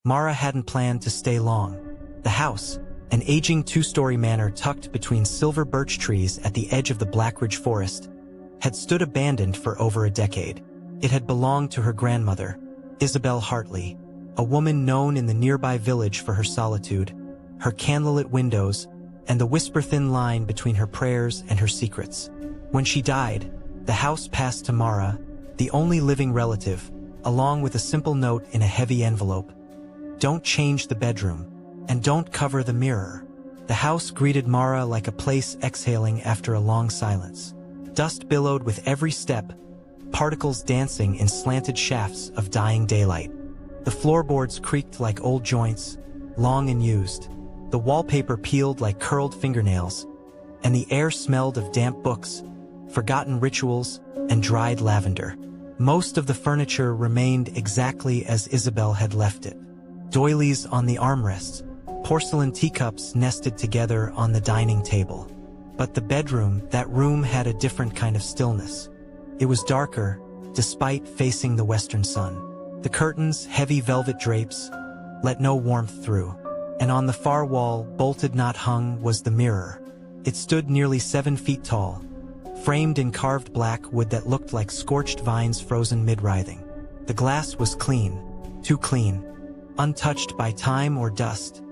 Mara hadn't planned to stay long. The house, an aging two-story manor tucked between silver birch trees at the edge of the Blackridge Forest, had stood abandoned for over a decade. It had belonged to her grandmother, Isabel Hartley, a woman known in the nearby village for her solitude, her candlelit windows, and the whisper-thin line between her prayers and her secrets. When she died, the house passed to Mara, the only living relative, along with a simple note in a heavy envelope. "Don't change the bedroom, and don't cover the mirror." The house greeted Mara like a place exhaling after a long silence. Dust billowed with every step, particles dancing in slanted shafts of dying daylight. The floorboards creaked like old joints, long and used. The wallpaper peeled like curled fingernails, and the air smelled of damp books, forgotten rituals, and dried lavender. Most of the furniture remained exactly as Isabel had left it. Doilies on the armrests, porcelain teacups nested together on the dining table. But the bedroom, that room, had a different kind of stillness. It was darker, despite facing the western sun. The curtains, heavy velvet drapes, let no warmth through. And on the far wall, bolted not hung, was the mirror. It stood nearly 7 feet tall, framed in carved black wood that looked like scorched vines frozen mid-writhing. The glass was clean, too clean, untouched by time or dust,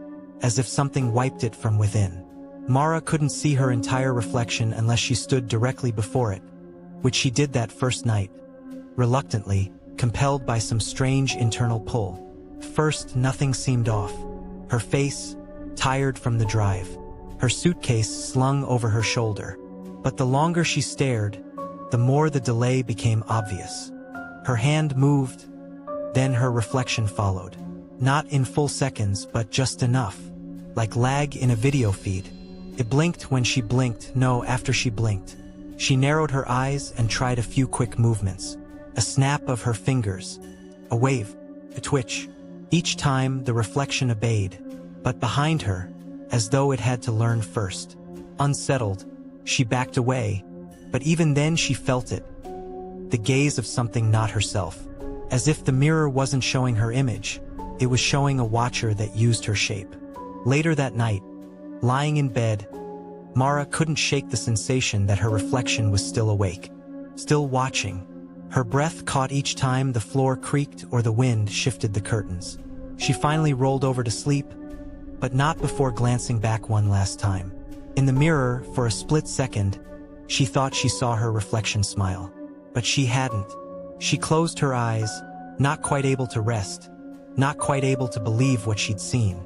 as if something wiped it from within. Mara couldn't see her entire reflection unless she stood directly before it, which she did that first night, reluctantly, compelled by some strange internal pull. First, nothing seemed off. Her face, tired from the drive, her suitcase slung over her shoulder. But the longer she stared, the more the delay became obvious. Her hand moved, then her reflection followed. Not in full seconds, but just enough, like lag in a video feed. It blinked when she blinked, no, after she blinked. She narrowed her eyes and tried a few quick movements. A snap of her fingers, a wave, a twitch. Each time the reflection obeyed, but behind her, as though it had to learn first. Unsettled, she backed away, but even then she felt it. The gaze of something not herself. As if the mirror wasn't showing her image, it was showing a watcher that used her shape. Later that night, lying in bed, Mara couldn't shake the sensation that her reflection was still awake, still watching. Her breath caught each time the floor creaked or the wind shifted the curtains. She finally rolled over to sleep, but not before glancing back one last time. In the mirror, for a split second, she thought she saw her reflection smile. But she hadn't. She closed her eyes, not quite able to rest, not quite able to believe what she'd seen.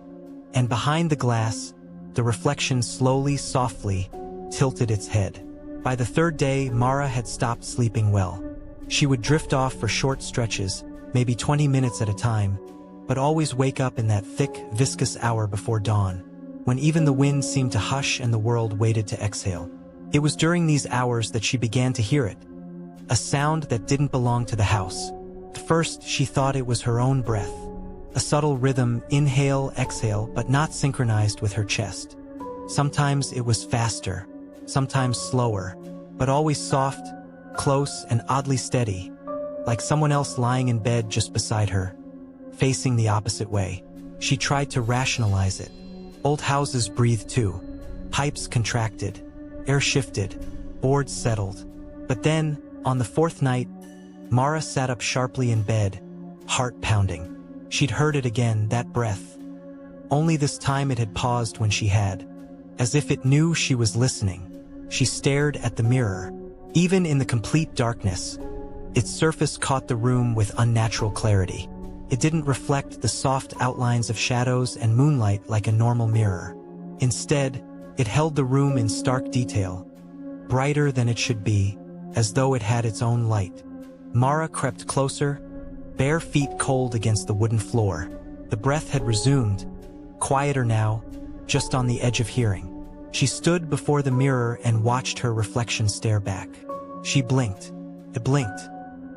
And behind the glass, the reflection slowly, softly, tilted its head. By the third day, Mara had stopped sleeping well. She would drift off for short stretches, maybe 20 minutes at a time, but always wake up in that thick, viscous hour before dawn, when even the wind seemed to hush and the world waited to exhale. It was during these hours that she began to hear it, a sound that didn't belong to the house. At first, she thought it was her own breath, a subtle rhythm, inhale, exhale, but not synchronized with her chest. Sometimes it was faster, sometimes slower, but always soft, close, and oddly steady, like someone else lying in bed just beside her, facing the opposite way. She tried to rationalize it. Old houses breathe too. Pipes contracted, air shifted, boards settled. But then, on the fourth night, Mara sat up sharply in bed, heart pounding. She'd heard it again, that breath. Only this time it had paused when she had, as if it knew she was listening. She stared at the mirror. Even in the complete darkness, its surface caught the room with unnatural clarity. It didn't reflect the soft outlines of shadows and moonlight like a normal mirror. Instead, it held the room in stark detail, brighter than it should be, as though it had its own light. Mara crept closer, bare feet cold against the wooden floor. The breath had resumed, quieter now, just on the edge of hearing. She stood before the mirror and watched her reflection stare back. She blinked. It blinked.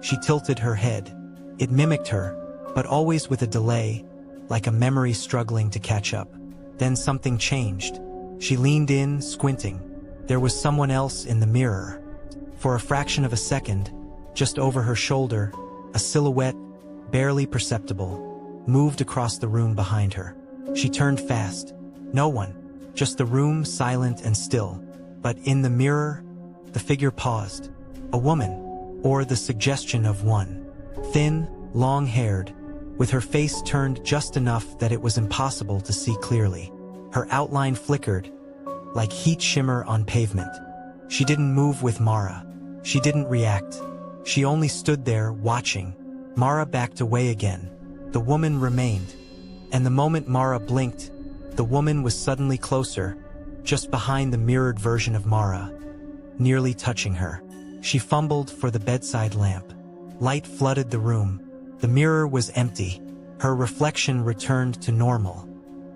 She tilted her head. It mimicked her, but always with a delay, like a memory struggling to catch up. Then something changed. She leaned in, squinting. There was someone else in the mirror. For a fraction of a second, just over her shoulder, a silhouette, barely perceptible. moved across the room behind her. She turned fast. No one. Just the room, silent and still. But in the mirror, the figure paused. A woman, or the suggestion of one. Thin, long-haired, with her face turned just enough that it was impossible to see clearly. Her outline flickered, like heat shimmer on pavement. She didn't move with Mara. She didn't react. She only stood there, watching. Mara backed away again. The woman remained. And the moment Mara blinked, the woman was suddenly closer, just behind the mirrored version of Mara, nearly touching her. She fumbled for the bedside lamp. Light flooded the room. The mirror was empty. Her reflection returned to normal.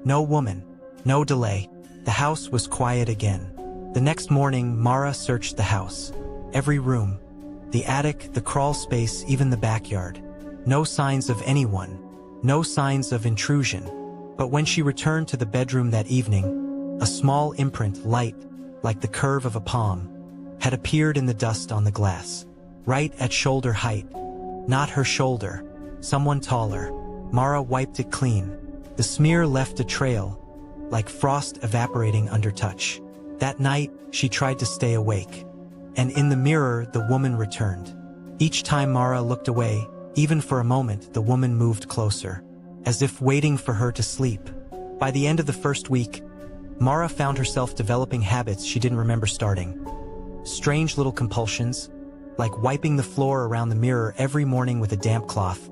No woman. No delay. The house was quiet again. The next morning, Mara searched the house. Every room. The attic, the crawl space, even the backyard. No signs of anyone. No signs of intrusion. But when she returned to the bedroom that evening, a small imprint, light, like the curve of a palm, had appeared in the dust on the glass. Right at shoulder height. Not her shoulder. Someone taller. Mara wiped it clean. The smear left a trail, like frost evaporating under touch. That night, she tried to stay awake. And in the mirror, the woman returned. Each time Mara looked away, even for a moment, the woman moved closer, as if waiting for her to sleep. By the end of the first week, Mara found herself developing habits she didn't remember starting. Strange little compulsions, like wiping the floor around the mirror every morning with a damp cloth,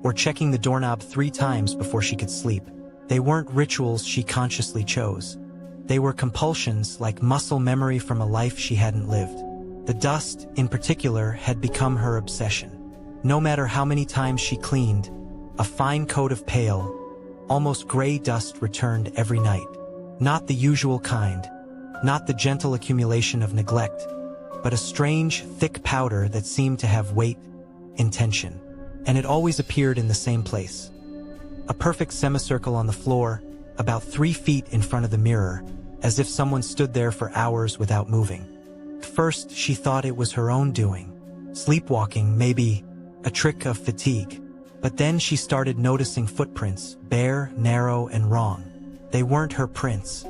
or checking the doorknob 3 times before she could sleep. They weren't rituals she consciously chose. They were compulsions, like muscle memory from a life she hadn't lived. The dust, in particular, had become her obsession. No matter how many times she cleaned, a fine coat of pale, almost gray dust returned every night. Not the usual kind, not the gentle accumulation of neglect, but a strange, thick powder that seemed to have weight, intention. And it always appeared in the same place. A perfect semicircle on the floor, about 3 feet in front of the mirror, as if someone stood there for hours without moving. First, she thought it was her own doing. Sleepwalking, maybe a trick of fatigue. But then she started noticing footprints, bare, narrow, and wrong. They weren't her prints.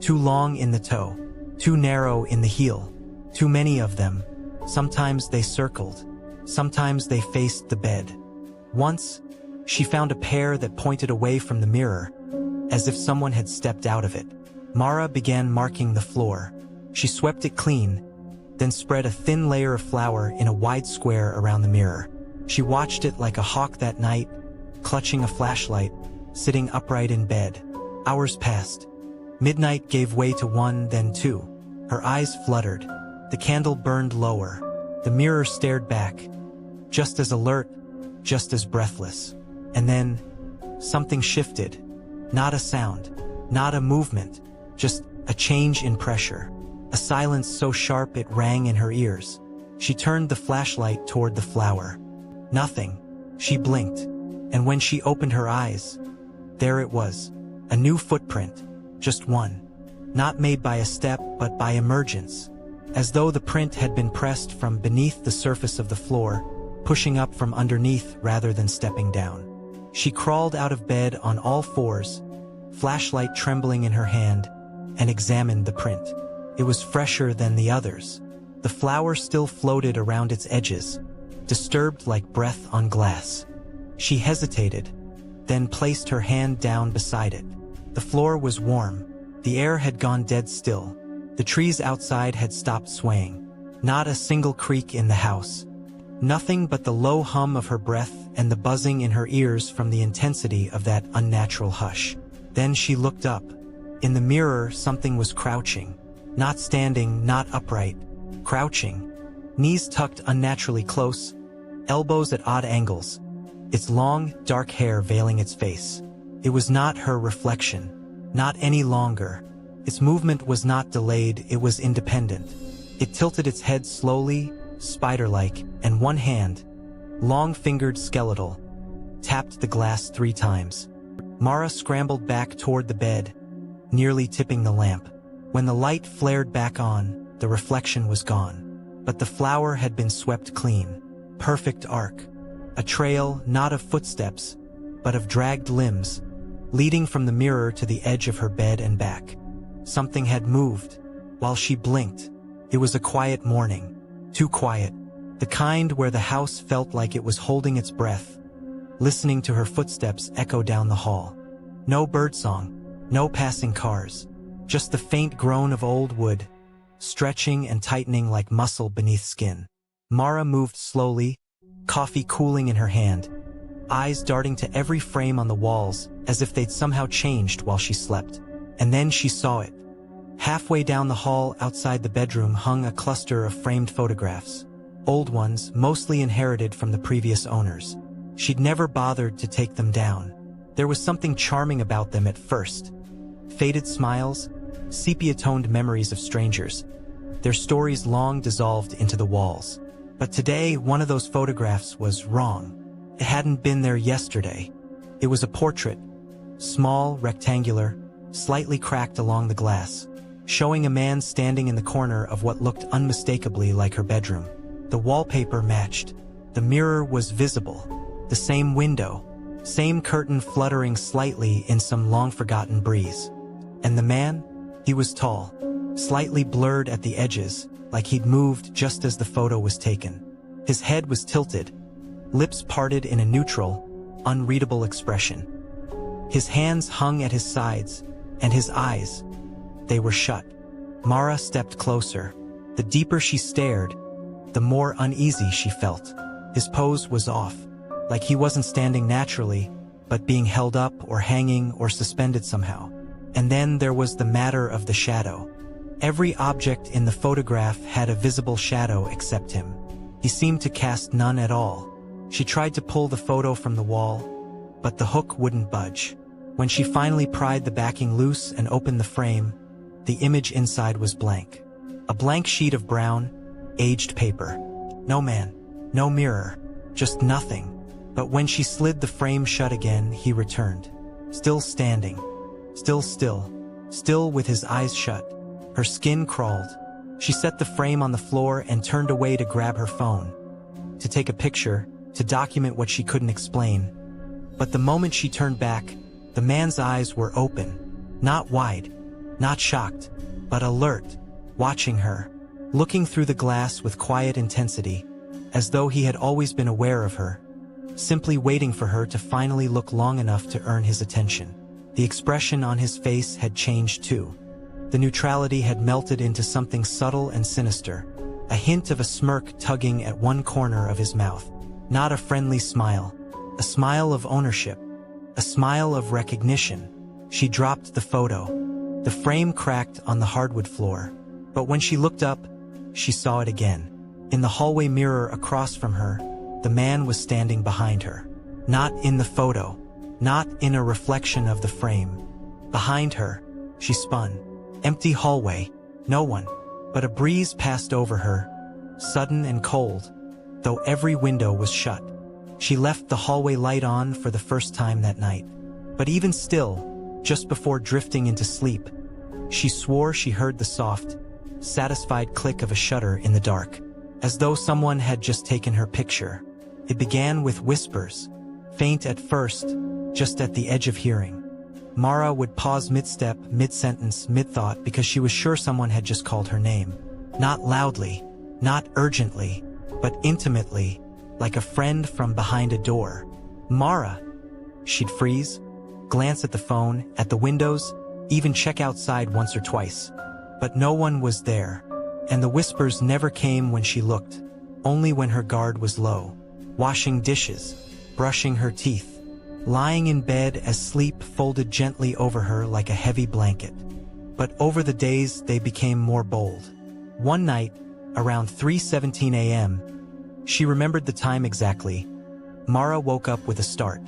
Too long in the toe, too narrow in the heel, too many of them. Sometimes they circled, sometimes they faced the bed. Once, she found a pair that pointed away from the mirror, as if someone had stepped out of it. Mara began marking the floor. She swept it clean, then spread a thin layer of flour in a wide square around the mirror. She watched it like a hawk that night, clutching a flashlight, sitting upright in bed. Hours passed. Midnight gave way to 1, then 2. Her eyes fluttered. The candle burned lower. The mirror stared back, just as alert, just as breathless. And then, something shifted. Not a sound, not a movement, just a change in pressure. A silence so sharp it rang in her ears. She turned the flashlight toward the flower. Nothing. She blinked. And when she opened her eyes, there it was. A new footprint. Just one. Not made by a step, but by emergence. As though the print had been pressed from beneath the surface of the floor, pushing up from underneath rather than stepping down. She crawled out of bed on all fours, flashlight trembling in her hand, and examined the print. It was fresher than the others. The flower still floated around its edges, disturbed like breath on glass. She hesitated, then placed her hand down beside it. The floor was warm. The air had gone dead still. The trees outside had stopped swaying. Not a single creak in the house. Nothing but the low hum of her breath and the buzzing in her ears from the intensity of that unnatural hush. Then she looked up. In the mirror, something was crouching. Not standing, not upright. Crouching. Knees tucked unnaturally close, elbows at odd angles. Its long, dark hair veiling its face. It was not her reflection. Not any longer. Its movement was not delayed, it was independent. It tilted its head slowly, spider-like, and one hand, long-fingered skeletal, tapped the glass 3 times. Mara scrambled back toward the bed, nearly tipping the lamp. When the light flared back on, the reflection was gone. But the flower had been swept clean. Perfect arc. A trail, not of footsteps, but of dragged limbs, leading from the mirror to the edge of her bed and back. Something had moved. While she blinked, it was a quiet morning. Too quiet. The kind where the house felt like it was holding its breath, listening to her footsteps echo down the hall. No birdsong, no passing cars, just the faint groan of old wood, stretching and tightening like muscle beneath skin. Mara moved slowly, coffee cooling in her hand, eyes darting to every frame on the walls as if they'd somehow changed while she slept. And then she saw it. Halfway down the hall outside the bedroom hung a cluster of framed photographs. Old ones, mostly inherited from the previous owners. She'd never bothered to take them down. There was something charming about them at first. Faded smiles, sepia-toned memories of strangers. Their stories long dissolved into the walls. But today, one of those photographs was wrong. It hadn't been there yesterday. It was a portrait. Small, rectangular, slightly cracked along the glass, showing a man standing in the corner of what looked unmistakably like her bedroom. The wallpaper matched. The mirror was visible. The same window. Same curtain fluttering slightly in some long-forgotten breeze. And the man? He was tall, slightly blurred at the edges, like he'd moved just as the photo was taken. His head was tilted, lips parted in a neutral, unreadable expression. His hands hung at his sides, and his eyes, they were shut. Mara stepped closer. The deeper she stared, the more uneasy she felt. His pose was off, like he wasn't standing naturally, but being held up or hanging or suspended somehow. And then there was the matter of the shadow. Every object in the photograph had a visible shadow except him. He seemed to cast none at all. She tried to pull the photo from the wall, but the hook wouldn't budge. When she finally pried the backing loose and opened the frame, the image inside was blank. A blank sheet of brown, aged paper. No man, no mirror, just nothing. But when she slid the frame shut again, he returned. Still standing. Still with his eyes shut. Her skin crawled. She set the frame on the floor and turned away to grab her phone, to take a picture, to document what she couldn't explain. But the moment she turned back, the man's eyes were open, not wide, not shocked, but alert, watching her, looking through the glass with quiet intensity, as though he had always been aware of her, simply waiting for her to finally look long enough to earn his attention. The expression on his face had changed too. The neutrality had melted into something subtle and sinister, a hint of a smirk tugging at one corner of his mouth. Not a friendly smile, a smile of ownership, a smile of recognition. She dropped the photo. The frame cracked on the hardwood floor. But when she looked up, she saw it again. In the hallway mirror across from her, the man was standing behind her. Not in the photo, not in a reflection of the frame. Behind her, she spun. Empty hallway, no one, but a breeze passed over her, sudden and cold, though every window was shut. She left the hallway light on for the first time that night. But even still, just before drifting into sleep, she swore she heard the soft, satisfied click of a shutter in the dark, as though someone had just taken her picture. It began with whispers, faint at first, just at the edge of hearing. Mara would pause mid-step, mid-sentence, mid-thought because she was sure someone had just called her name. Not loudly, not urgently, but intimately, like a friend from behind a door. Mara! She'd freeze, glance at the phone, at the windows, even check outside once or twice. But no one was there, and the whispers never came when she looked, only when her guard was low, washing dishes, brushing her teeth, lying in bed as sleep folded gently over her like a heavy blanket. But over the days they became more bold. One night, around 3:17 a.m., she remembered the time exactly. Mara woke up with a start.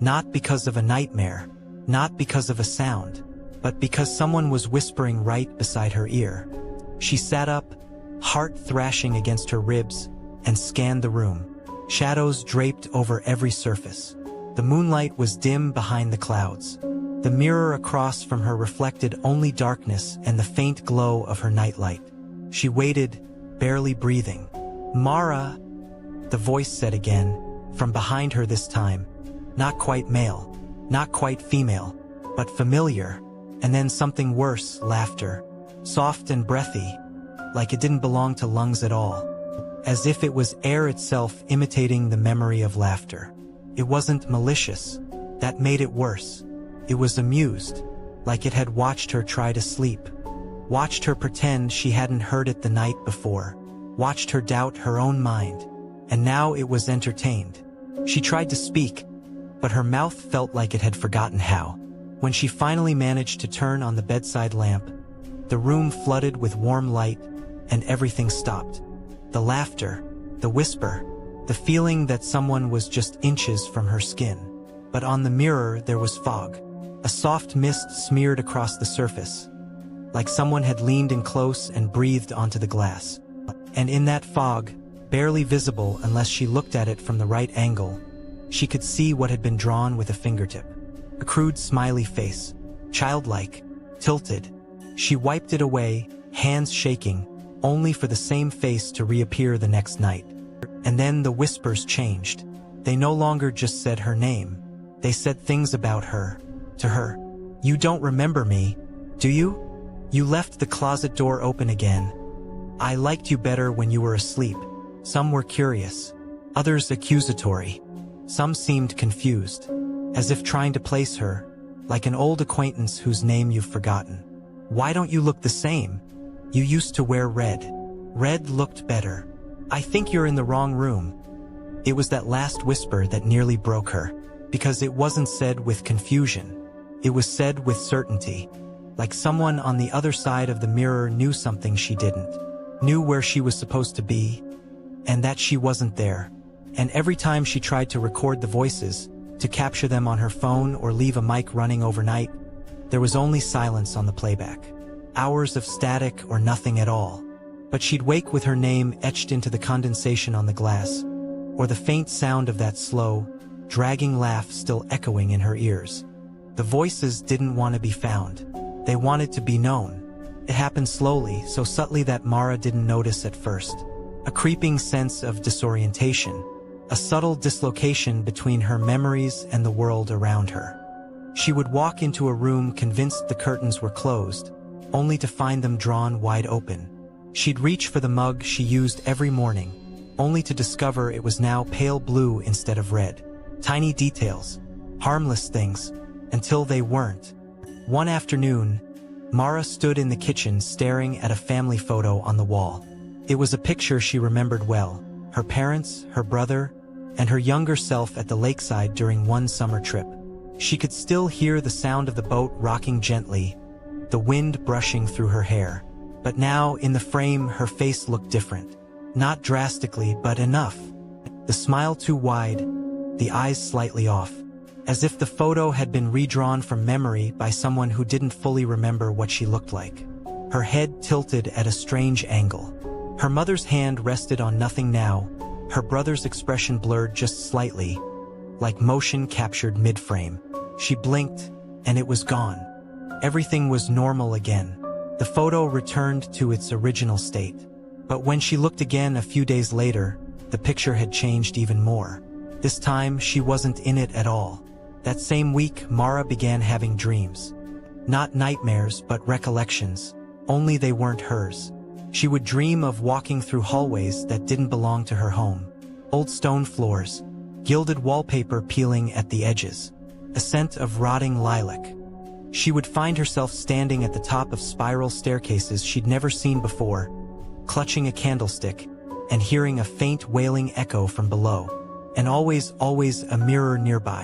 Not because of a nightmare, not because of a sound, but because someone was whispering right beside her ear. She sat up, heart thrashing against her ribs, and scanned the room. Shadows draped over every surface. The moonlight was dim behind the clouds. The mirror across from her reflected only darkness and the faint glow of her nightlight. She waited, barely breathing. "Mara," the voice said again, from behind her this time, Not quite male, not quite female, but familiar. And then something worse, laughter. Soft and breathy, like it didn't belong to lungs at all. As if it was air itself imitating the memory of laughter. It wasn't malicious. That made it worse. It was amused, like it had watched her try to sleep. Watched her pretend she hadn't heard it the night before. Watched her doubt her own mind. And now it was entertained. She tried to speak, but her mouth felt like it had forgotten how. When she finally managed to turn on the bedside lamp, the room flooded with warm light, and everything stopped. The laughter, the whisper, the feeling that someone was just inches from her skin. But on the mirror there was fog. A soft mist smeared across the surface, like someone had leaned in close and breathed onto the glass. And in that fog, barely visible unless she looked at it from the right angle, she could see what had been drawn with a fingertip. A crude smiley face, childlike, tilted. She wiped it away, hands shaking, only for the same face to reappear the next night. And then the whispers changed. They no longer just said her name. They said things about her, to her. You don't remember me, do you? You left the closet door open again. I liked you better when you were asleep. Some were curious, others accusatory. Some seemed confused, as if trying to place her, like an old acquaintance whose name you've forgotten. Why don't you look the same? You used to wear red. Red looked better. I think you're in the wrong room. It was that last whisper that nearly broke her, because it wasn't said with confusion. It was said with certainty, like someone on the other side of the mirror knew something she didn't, knew where she was supposed to be, and that she wasn't there. And every time she tried to record the voices, to capture them on her phone or leave a mic running overnight, there was only silence on the playback. Hours of static or nothing at all. But she'd wake with her name etched into the condensation on the glass, or the faint sound of that slow, dragging laugh still echoing in her ears. The voices didn't want to be found. They wanted to be known. It happened slowly, so subtly that Mara didn't notice at first. A creeping sense of disorientation. A subtle dislocation between her memories and the world around her. She would walk into a room convinced the curtains were closed, only to find them drawn wide open. She'd reach for the mug she used every morning, only to discover it was now pale blue instead of red. Tiny details, harmless things, until they weren't. One afternoon, Mara stood in the kitchen staring at a family photo on the wall. It was a picture she remembered well. Her parents, her brother, and her younger self at the lakeside during one summer trip. She could still hear the sound of the boat rocking gently, the wind brushing through her hair. But now, in the frame, her face looked different. Not drastically, but enough. The smile too wide, the eyes slightly off. As if the photo had been redrawn from memory by someone who didn't fully remember what she looked like. Her head tilted at a strange angle. Her mother's hand rested on nothing now, her brother's expression blurred just slightly, like motion captured mid-frame. She blinked, and it was gone. Everything was normal again. The photo returned to its original state. But when she looked again a few days later, the picture had changed even more. This time, she wasn't in it at all. That same week, Mara began having dreams. Not nightmares, but recollections, only they weren't hers. She would dream of walking through hallways that didn't belong to her home. Old stone floors, gilded wallpaper peeling at the edges, a scent of rotting lilac. She would find herself standing at the top of spiral staircases she'd never seen before, clutching a candlestick, and hearing a faint wailing echo from below. And always a mirror nearby.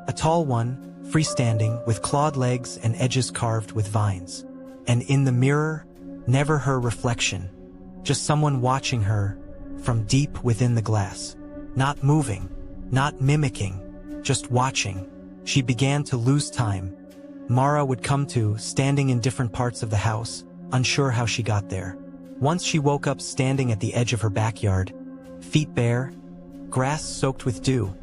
A tall one, freestanding, with clawed legs and edges carved with vines. And in the mirror, never her reflection, just someone watching her from deep within the glass. Not moving, not mimicking, just watching. She began to lose time. Mara would come to, standing in different parts of the house, unsure how she got there. Once she woke up standing at the edge of her backyard, feet bare, grass soaked with dew,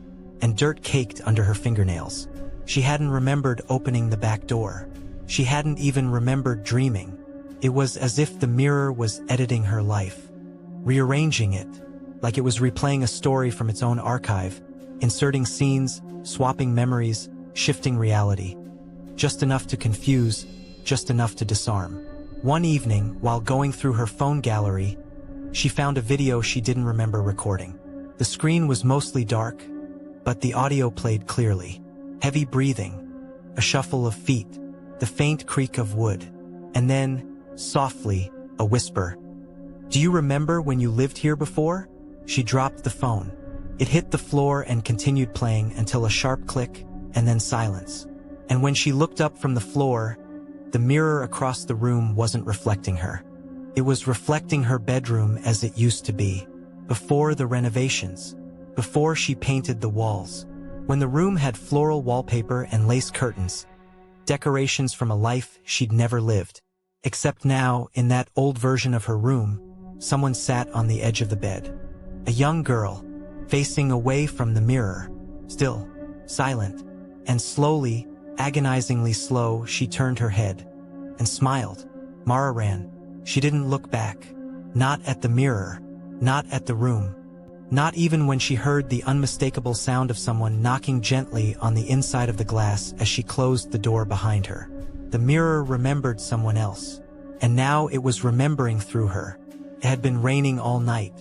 and dirt caked under her fingernails. She hadn't remembered opening the back door. She hadn't even remembered dreaming. It was as if the mirror was editing her life, rearranging it, like it was replaying a story from its own archive, inserting scenes, swapping memories, shifting reality. Just enough to confuse, just enough to disarm. One evening, while going through her phone gallery, she found a video she didn't remember recording. The screen was mostly dark, but the audio played clearly. Heavy breathing, a shuffle of feet, the faint creak of wood, and then, softly, a whisper. "Do you remember when you lived here before?" She dropped the phone. It hit the floor and continued playing until a sharp click, and then silence. And when she looked up from the floor, the mirror across the room wasn't reflecting her. It was reflecting her bedroom as it used to be, before the renovations, before she painted the walls, when the room had floral wallpaper and lace curtains, decorations from a life she'd never lived. Except now, in that old version of her room, someone sat on the edge of the bed. A young girl, facing away from the mirror, still, silent, and slowly, agonizingly slow, she turned her head and smiled. Mara ran. She didn't look back. Not at the mirror. Not at the room. Not even when she heard the unmistakable sound of someone knocking gently on the inside of the glass as she closed the door behind her. The mirror remembered someone else. And now it was remembering through her. It had been raining all night.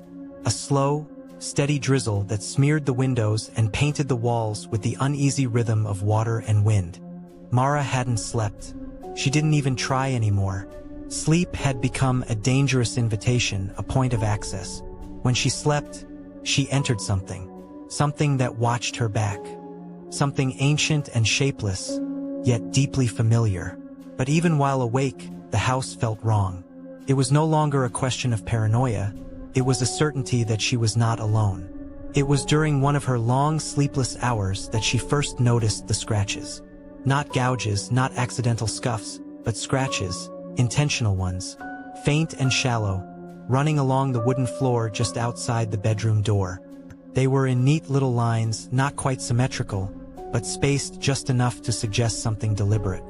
A slow, steady drizzle that smeared the windows and painted the walls with the uneasy rhythm of water and wind. Mara hadn't slept. She didn't even try anymore. Sleep had become a dangerous invitation, a point of access. When she slept, she entered something. Something that watched her back. Something ancient and shapeless, yet deeply familiar. But even while awake, the house felt wrong. It was no longer a question of paranoia. It was a certainty that she was not alone. It was during one of her long, sleepless hours that she first noticed the scratches. Not gouges, not accidental scuffs, but scratches, intentional ones, faint and shallow, running along the wooden floor just outside the bedroom door. They were in neat little lines, not quite symmetrical, but spaced just enough to suggest something deliberate,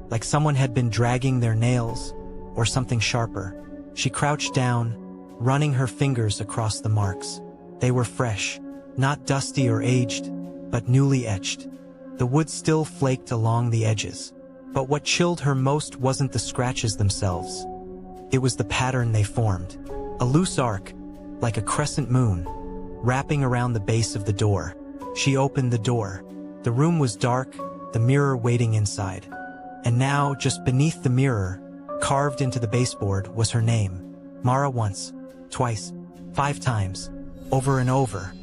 like someone had been dragging their nails, or something sharper. She crouched down, running her fingers across the marks. They were fresh, not dusty or aged, but newly etched. The wood still flaked along the edges. But what chilled her most wasn't the scratches themselves. It was the pattern they formed. A loose arc, like a crescent moon, wrapping around the base of the door. She opened the door. The room was dark, the mirror waiting inside. And now, just beneath the mirror, carved into the baseboard, was her name. Mara once, twice, 5 times, over and over.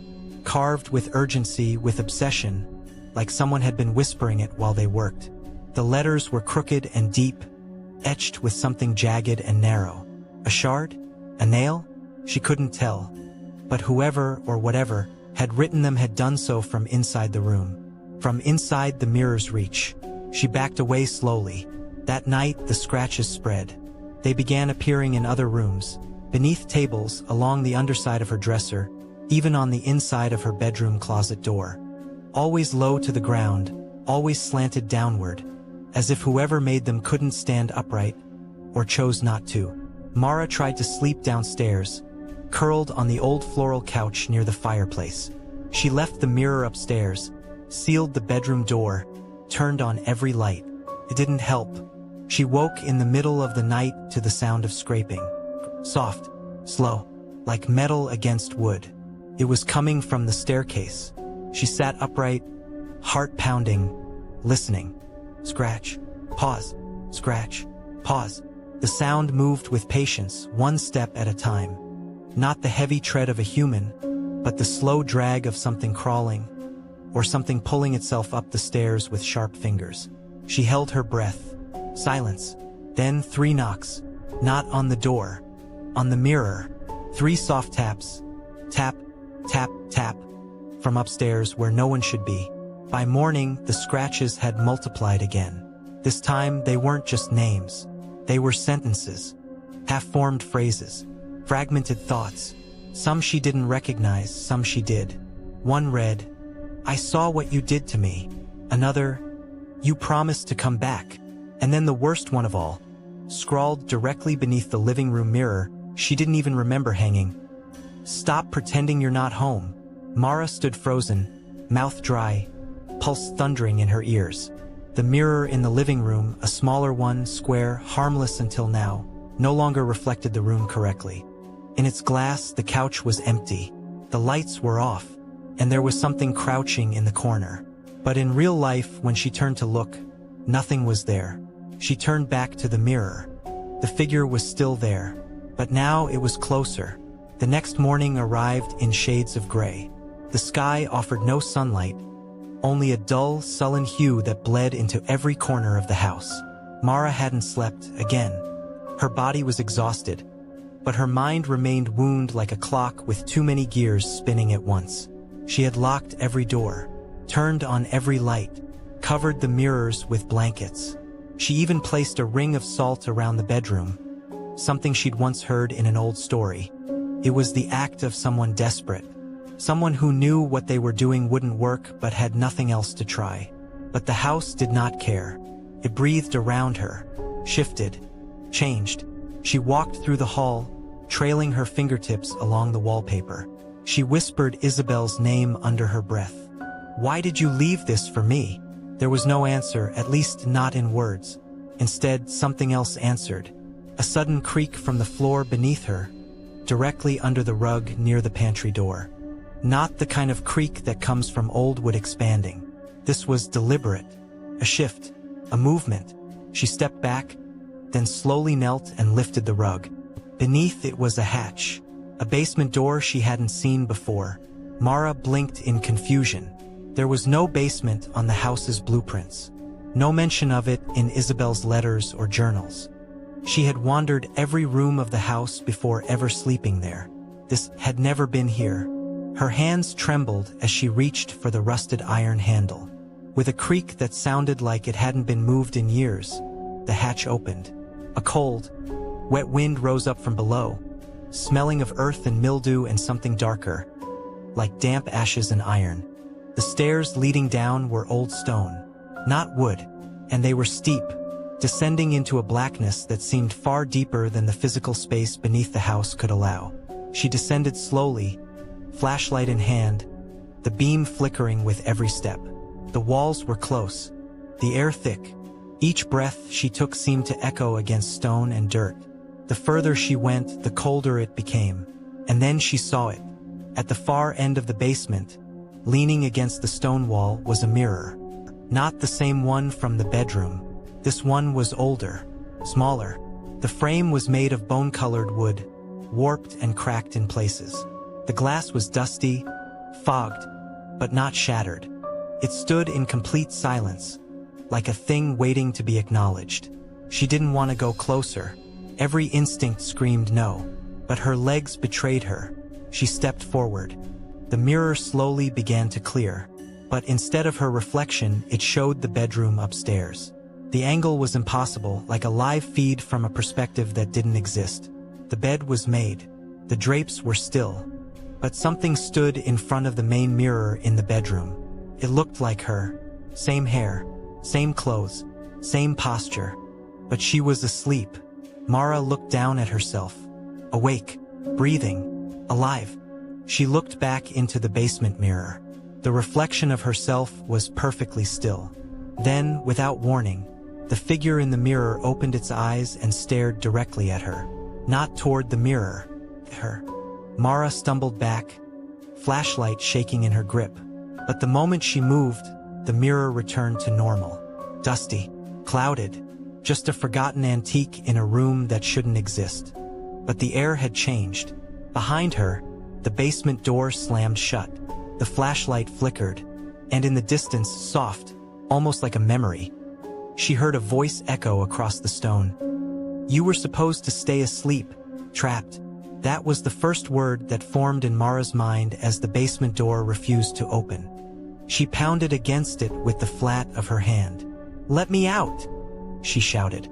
Carved with urgency, with obsession, like someone had been whispering it while they worked. The letters were crooked and deep, etched with something jagged and narrow. A shard? A nail? She couldn't tell. But whoever or whatever had written them had done so from inside the room, from inside the mirror's reach. She backed away slowly. That night, the scratches spread. They began appearing in other rooms, beneath tables, along the underside of her dresser, even on the inside of her bedroom closet door. Always low to the ground, always slanted downward, as if whoever made them couldn't stand upright, or chose not to. Mara tried to sleep downstairs, curled on the old floral couch near the fireplace. She left the mirror upstairs, sealed the bedroom door, turned on every light. It didn't help. She woke in the middle of the night to the sound of scraping. Soft, slow, like metal against wood. It was coming from the staircase. She sat upright, heart pounding, listening. Scratch, pause, scratch, pause. The sound moved with patience, one step at a time. Not the heavy tread of a human, but the slow drag of something crawling, or something pulling itself up the stairs with sharp fingers. She held her breath. Silence. Then 3 knocks. Not on the door. On the mirror. 3 soft taps. Tap, tap, tap. From upstairs where no one should be. By morning, the scratches had multiplied again. This time, they weren't just names. They were sentences. Half-formed phrases. Fragmented thoughts. Some she didn't recognize, some she did. One read, "I saw what you did to me." Another, "You promised to come back." And then the worst one of all, scrawled directly beneath the living room mirror, she didn't even remember hanging. "Stop pretending you're not home." Mara stood frozen, mouth dry, pulse thundering in her ears. The mirror in the living room, a smaller one, square, harmless until now, no longer reflected the room correctly. In its glass, the couch was empty. The lights were off, and there was something crouching in the corner. But in real life, when she turned to look, nothing was there. She turned back to the mirror. The figure was still there, but now it was closer. The next morning arrived in shades of gray. The sky offered no sunlight, only a dull, sullen hue that bled into every corner of the house. Mara hadn't slept again. Her body was exhausted, but her mind remained wound like a clock with too many gears spinning at once. She had locked every door, turned on every light, covered the mirrors with blankets. She even placed a ring of salt around the bedroom, something she'd once heard in an old story. It was the act of someone desperate, someone who knew what they were doing wouldn't work but had nothing else to try. But the house did not care. It breathed around her, shifted, changed. She walked through the hall, trailing her fingertips along the wallpaper. She whispered Isabel's name under her breath. "Why did you leave this for me?" There was no answer, at least not in words. Instead, something else answered. A sudden creak from the floor beneath her, directly under the rug near the pantry door. Not the kind of creak that comes from old wood expanding. This was deliberate. A shift, a movement. She stepped back, then slowly knelt and lifted the rug. Beneath it was a hatch, a basement door she hadn't seen before. Mara blinked in confusion. There was no basement on the house's blueprints. No mention of it in Isabel's letters or journals. She had wandered every room of the house before ever sleeping there. This had never been here. Her hands trembled as she reached for the rusted iron handle. With a creak that sounded like it hadn't been moved in years, the hatch opened. A cold, wet wind rose up from below, smelling of earth and mildew and something darker, like damp ashes and iron. The stairs leading down were old stone, not wood, and they were steep, descending into a blackness that seemed far deeper than the physical space beneath the house could allow. She descended slowly, flashlight in hand, the beam flickering with every step. The walls were close, the air thick. Each breath she took seemed to echo against stone and dirt. The further she went, the colder it became. And then she saw it. At the far end of the basement, leaning against the stone wall, was a mirror. Not the same one from the bedroom. This one was older, smaller. The frame was made of bone-colored wood, warped and cracked in places. The glass was dusty, fogged, but not shattered. It stood in complete silence, like a thing waiting to be acknowledged. She didn't want to go closer. Every instinct screamed no, but her legs betrayed her. She stepped forward. The mirror slowly began to clear, but instead of her reflection, it showed the bedroom upstairs. The angle was impossible, like a live feed from a perspective that didn't exist. The bed was made. The drapes were still. But something stood in front of the main mirror in the bedroom. It looked like her. Same hair, same clothes, same posture. But she was asleep. Mara looked down at herself. Awake, breathing, alive. She looked back into the basement mirror. The reflection of herself was perfectly still. Then, without warning, the figure in the mirror opened its eyes and stared directly at her. Not toward the mirror. Her. Mara stumbled back, flashlight shaking in her grip. But the moment she moved, the mirror returned to normal. Dusty, clouded, just a forgotten antique in a room that shouldn't exist. But the air had changed. Behind her, the basement door slammed shut. The flashlight flickered, and in the distance, soft, almost like a memory, she heard a voice echo across the stone. "You were supposed to stay asleep, trapped." That was the first word that formed in Mara's mind as the basement door refused to open. She pounded against it with the flat of her hand. "Let me out!" she shouted,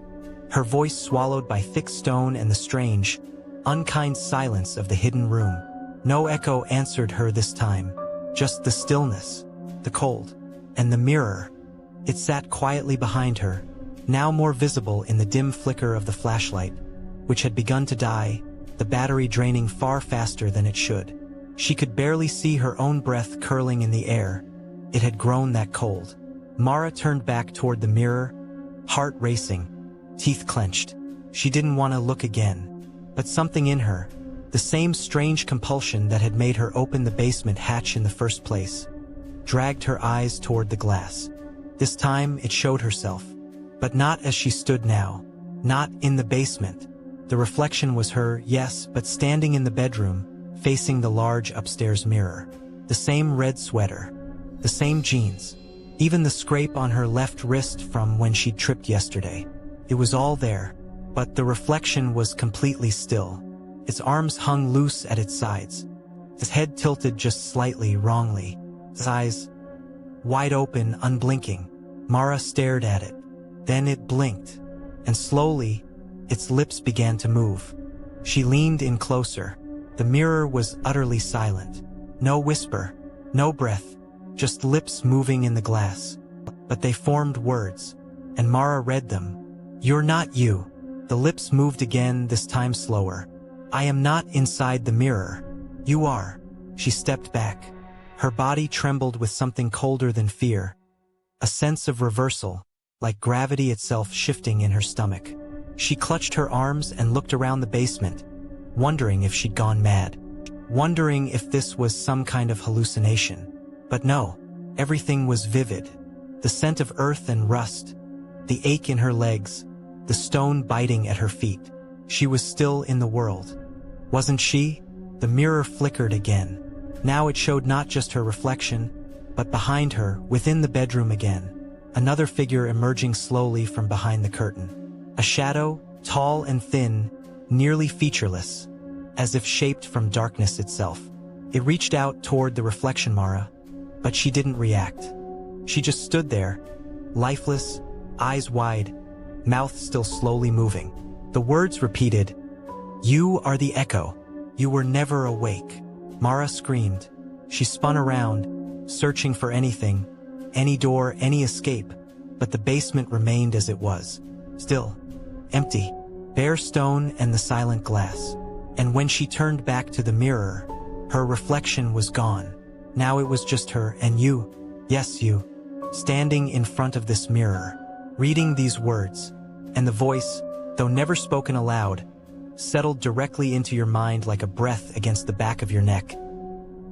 her voice swallowed by thick stone and the strange, unkind silence of the hidden room. No echo answered her this time, just the stillness, the cold, and the mirror. It sat quietly behind her, now more visible in the dim flicker of the flashlight, which had begun to die, the battery draining far faster than it should. She could barely see her own breath curling in the air, it had grown that cold. Mara turned back toward the mirror, heart racing, teeth clenched. She didn't want to look again. But something in her, the same strange compulsion that had made her open the basement hatch in the first place, dragged her eyes toward the glass. This time it showed herself, but not as she stood now, not in the basement. The reflection was her, yes, but standing in the bedroom, facing the large upstairs mirror. The same red sweater, the same jeans, even the scrape on her left wrist from when she'd tripped yesterday. It was all there, but the reflection was completely still. Its arms hung loose at its sides, its head tilted just slightly wrongly, its eyes wide open, unblinking. Mara stared at it. Then it blinked, and slowly, its lips began to move. She leaned in closer. The mirror was utterly silent. No whisper, no breath, just lips moving in the glass. But they formed words, and Mara read them. "You're not you." The lips moved again, this time slower. "I am not inside the mirror. You are." She stepped back. Her body trembled with something colder than fear, a sense of reversal, like gravity itself shifting in her stomach. She clutched her arms and looked around the basement, wondering if she'd gone mad, wondering if this was some kind of hallucination. But no, everything was vivid. The scent of earth and rust, the ache in her legs, the stone biting at her feet. She was still in the world. Wasn't she? The mirror flickered again. Now it showed not just her reflection, but behind her, within the bedroom again, another figure emerging slowly from behind the curtain. A shadow, tall and thin, nearly featureless, as if shaped from darkness itself. It reached out toward the reflection Mara, but she didn't react. She just stood there, lifeless, eyes wide, mouth still slowly moving. The words repeated, "You are the echo. You were never awake." Mara screamed. She spun around, searching for anything, any door, any escape, but the basement remained as it was. Still, empty, bare stone and the silent glass. And when she turned back to the mirror, her reflection was gone. Now it was just her and you, yes you, standing in front of this mirror, reading these words, and the voice, though never spoken aloud, settled directly into your mind like a breath against the back of your neck.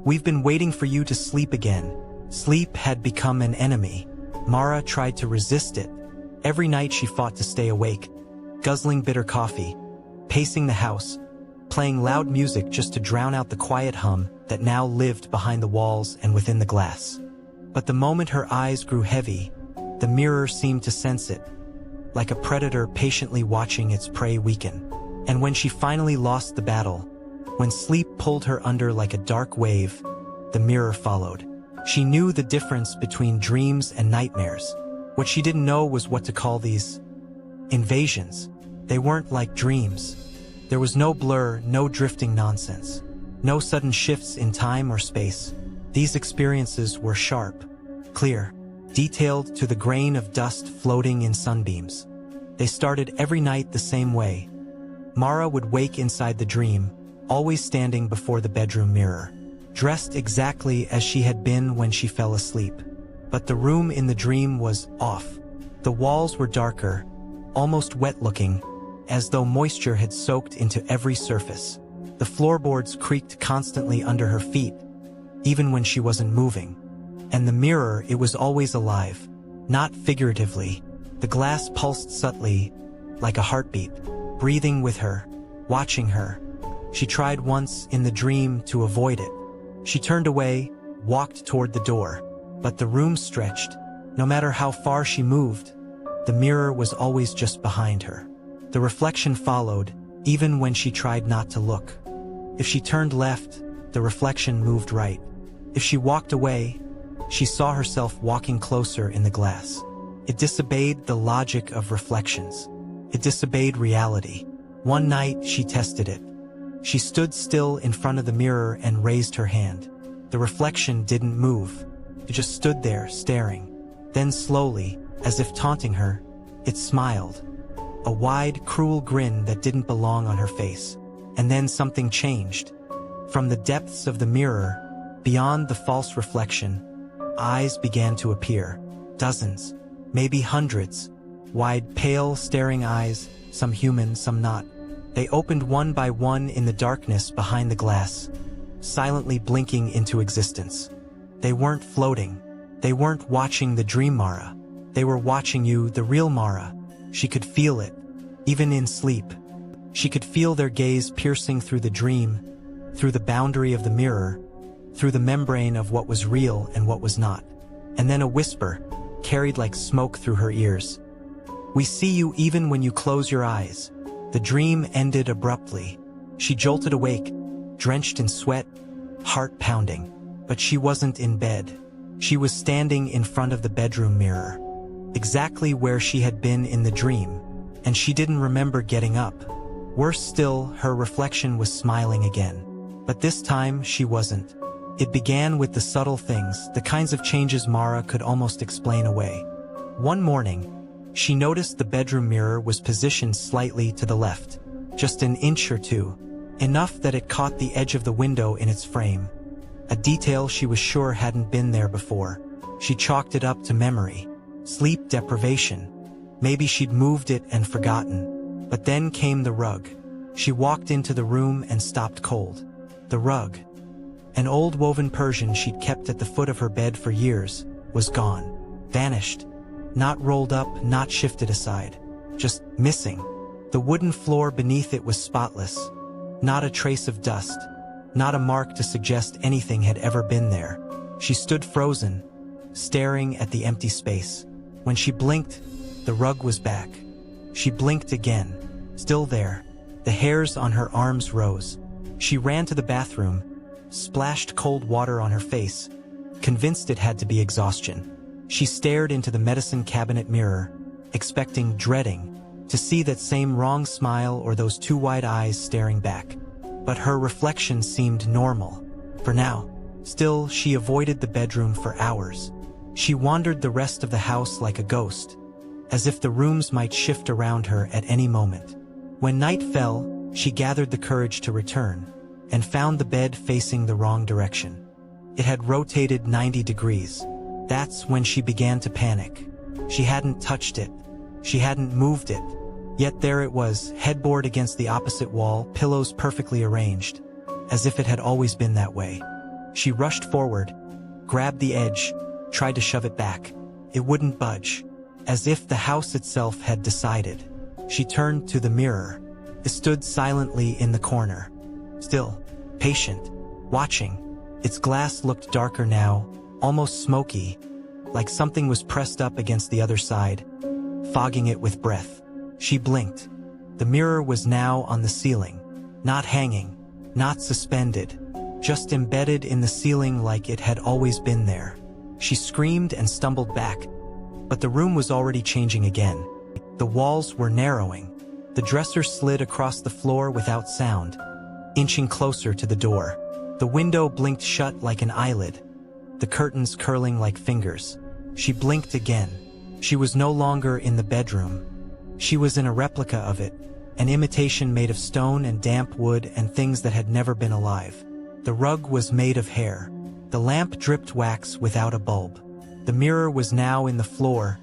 "We've been waiting for you to sleep again." Sleep had become an enemy. Mara tried to resist it. Every night she fought to stay awake, guzzling bitter coffee, pacing the house, playing loud music just to drown out the quiet hum that now lived behind the walls and within the glass. But the moment her eyes grew heavy, the mirror seemed to sense it, like a predator patiently watching its prey weaken. And when she finally lost the battle, when sleep pulled her under like a dark wave, the mirror followed. She knew the difference between dreams and nightmares. What she didn't know was what to call these invasions. They weren't like dreams. There was no blur, no drifting nonsense, no sudden shifts in time or space. These experiences were sharp, clear, detailed to the grain of dust floating in sunbeams. They started every night the same way. Mara would wake inside the dream, always standing before the bedroom mirror, dressed exactly as she had been when she fell asleep. But the room in the dream was off. The walls were darker, almost wet-looking, as though moisture had soaked into every surface. The floorboards creaked constantly under her feet, even when she wasn't moving. And the mirror, it was always alive, not figuratively. The glass pulsed subtly, like a heartbeat, breathing with her, watching her. She tried once in the dream to avoid it. She turned away, walked toward the door, but the room stretched. No matter how far she moved, the mirror was always just behind her. The reflection followed, even when she tried not to look. If she turned left, the reflection moved right. If she walked away, she saw herself walking closer in the glass. It disobeyed the logic of reflections. It disobeyed reality. One night, she tested it. She stood still in front of the mirror and raised her hand. The reflection didn't move. It just stood there, staring. Then slowly, as if taunting her, it smiled. A wide, cruel grin that didn't belong on her face. And then something changed. From the depths of the mirror, beyond the false reflection, eyes began to appear. Dozens, maybe hundreds. Wide, pale, staring eyes, some human, some not. They opened one by one in the darkness behind the glass, silently blinking into existence. They weren't floating. They weren't watching the dream Mara. They were watching you, the real Mara. She could feel it, even in sleep. She could feel their gaze piercing through the dream, through the boundary of the mirror, through the membrane of what was real and what was not. And then a whisper, carried like smoke through her ears. "We see you even when you close your eyes." The dream ended abruptly. She jolted awake, drenched in sweat, heart pounding. But she wasn't in bed. She was standing in front of the bedroom mirror, exactly where she had been in the dream, and she didn't remember getting up. Worse still, her reflection was smiling again. But this time, she wasn't. It began with the subtle things, the kinds of changes Mara could almost explain away. One morning, she noticed the bedroom mirror was positioned slightly to the left, just an inch or two, enough that it caught the edge of the window in its frame. A detail she was sure hadn't been there before. She chalked it up to memory. Sleep deprivation. Maybe she'd moved it and forgotten. But then came the rug. She walked into the room and stopped cold. The rug, an old woven Persian she'd kept at the foot of her bed for years, was gone. Vanished. Not rolled up, not shifted aside. Just missing. The wooden floor beneath it was spotless. Not a trace of dust. Not a mark to suggest anything had ever been there. She stood frozen, staring at the empty space. When she blinked, the rug was back. She blinked again. Still there. The hairs on her arms rose. She ran to the bathroom, splashed cold water on her face, convinced it had to be exhaustion. She stared into the medicine cabinet mirror, expecting, dreading, to see that same wrong smile or those two wide eyes staring back. But her reflection seemed normal. For now. Still, she avoided the bedroom for hours. She wandered the rest of the house like a ghost, as if the rooms might shift around her at any moment. When night fell, she gathered the courage to return, and found the bed facing the wrong direction. It had rotated 90 degrees. That's when she began to panic. She hadn't touched it. She hadn't moved it. Yet there it was, headboard against the opposite wall, pillows perfectly arranged, as if it had always been that way. She rushed forward, grabbed the edge, tried to shove it back. It wouldn't budge, as if the house itself had decided. She turned to the mirror. It stood silently in the corner. Still, patient, watching. Its glass looked darker now, almost smoky, like something was pressed up against the other side, fogging it with breath. She blinked. The mirror was now on the ceiling, not hanging, not suspended, just embedded in the ceiling like it had always been there. She screamed and stumbled back, but the room was already changing again. The walls were narrowing. The dresser slid across the floor without sound, inching closer to the door. The window blinked shut like an eyelid, the curtains curling like fingers. She blinked again. She was no longer in the bedroom. She was in a replica of it, an imitation made of stone and damp wood and things that had never been alive. The rug was made of hair. The lamp dripped wax without a bulb. The mirror was now in the floor,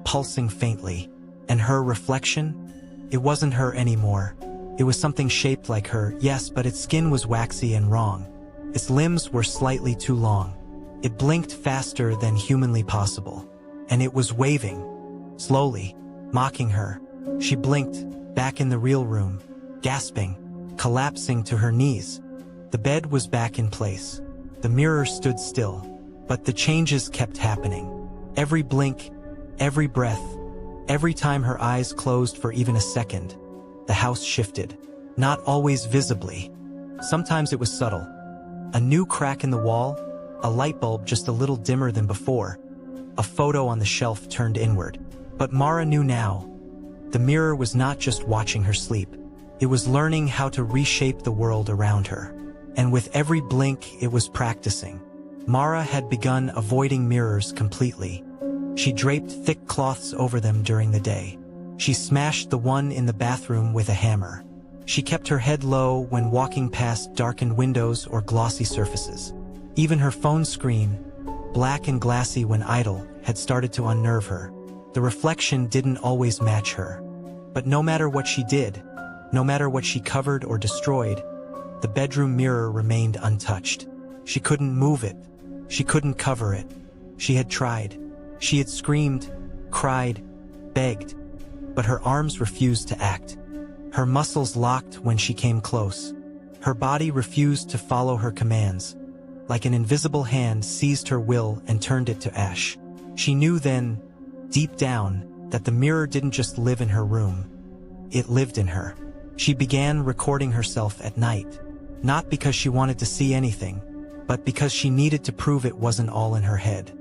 pulsing faintly. And her reflection? It wasn't her anymore. It was something shaped like her, yes, but its skin was waxy and wrong. Its limbs were slightly too long. It blinked faster than humanly possible. And it was waving, slowly, mocking her. She blinked, back in the real room, gasping, collapsing to her knees. The bed was back in place. The mirror stood still. But the changes kept happening. Every blink, every breath, every time her eyes closed for even a second, the house shifted. Not always visibly. Sometimes it was subtle. A new crack in the wall, a light bulb just a little dimmer than before, a photo on the shelf turned inward. But Mara knew now. The mirror was not just watching her sleep. It was learning how to reshape the world around her. And with every blink, it was practicing. Mara had begun avoiding mirrors completely. She draped thick cloths over them during the day. She smashed the one in the bathroom with a hammer. She kept her head low when walking past darkened windows or glossy surfaces. Even her phone screen, black and glassy when idle, had started to unnerve her. The reflection didn't always match her. But no matter what she did, no matter what she covered or destroyed, the bedroom mirror remained untouched. She couldn't move it. She couldn't cover it. She had tried. She had screamed, cried, begged, but her arms refused to act. Her muscles locked when she came close. Her body refused to follow her commands, like an invisible hand seized her will and turned it to ash. She knew then, deep down, that the mirror didn't just live in her room. It lived in her. She began recording herself at night, not because she wanted to see anything, but because she needed to prove it wasn't all in her head.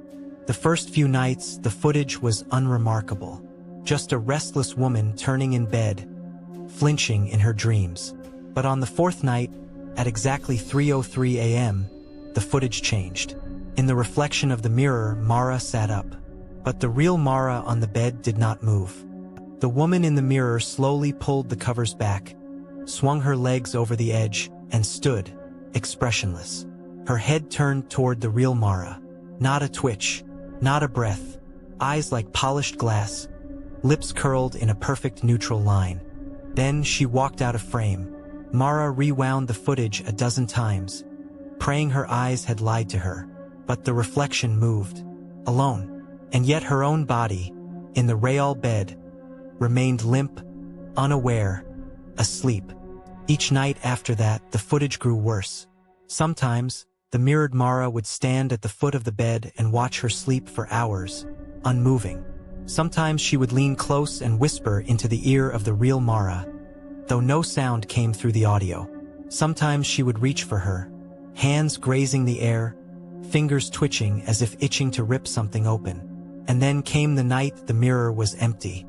The first few nights, the footage was unremarkable. Just a restless woman turning in bed, flinching in her dreams. But on the fourth night, at exactly 3:03 a.m., the footage changed. In the reflection of the mirror, Mara sat up. But the real Mara on the bed did not move. The woman in the mirror slowly pulled the covers back, swung her legs over the edge, and stood, expressionless. Her head turned toward the real Mara. Not a twitch, not a breath, eyes like polished glass, lips curled in a perfect neutral line. Then she walked out of frame. Mara rewound the footage a dozen times, praying her eyes had lied to her. But the reflection moved, alone. And yet her own body, in the Real bed, remained limp, unaware, asleep. Each night after that, the footage grew worse. Sometimes, the mirrored Mara would stand at the foot of the bed and watch her sleep for hours, unmoving. Sometimes she would lean close and whisper into the ear of the real Mara, though no sound came through the audio. Sometimes she would reach for her, hands grazing the air, fingers twitching as if itching to rip something open. And then came the night the mirror was empty.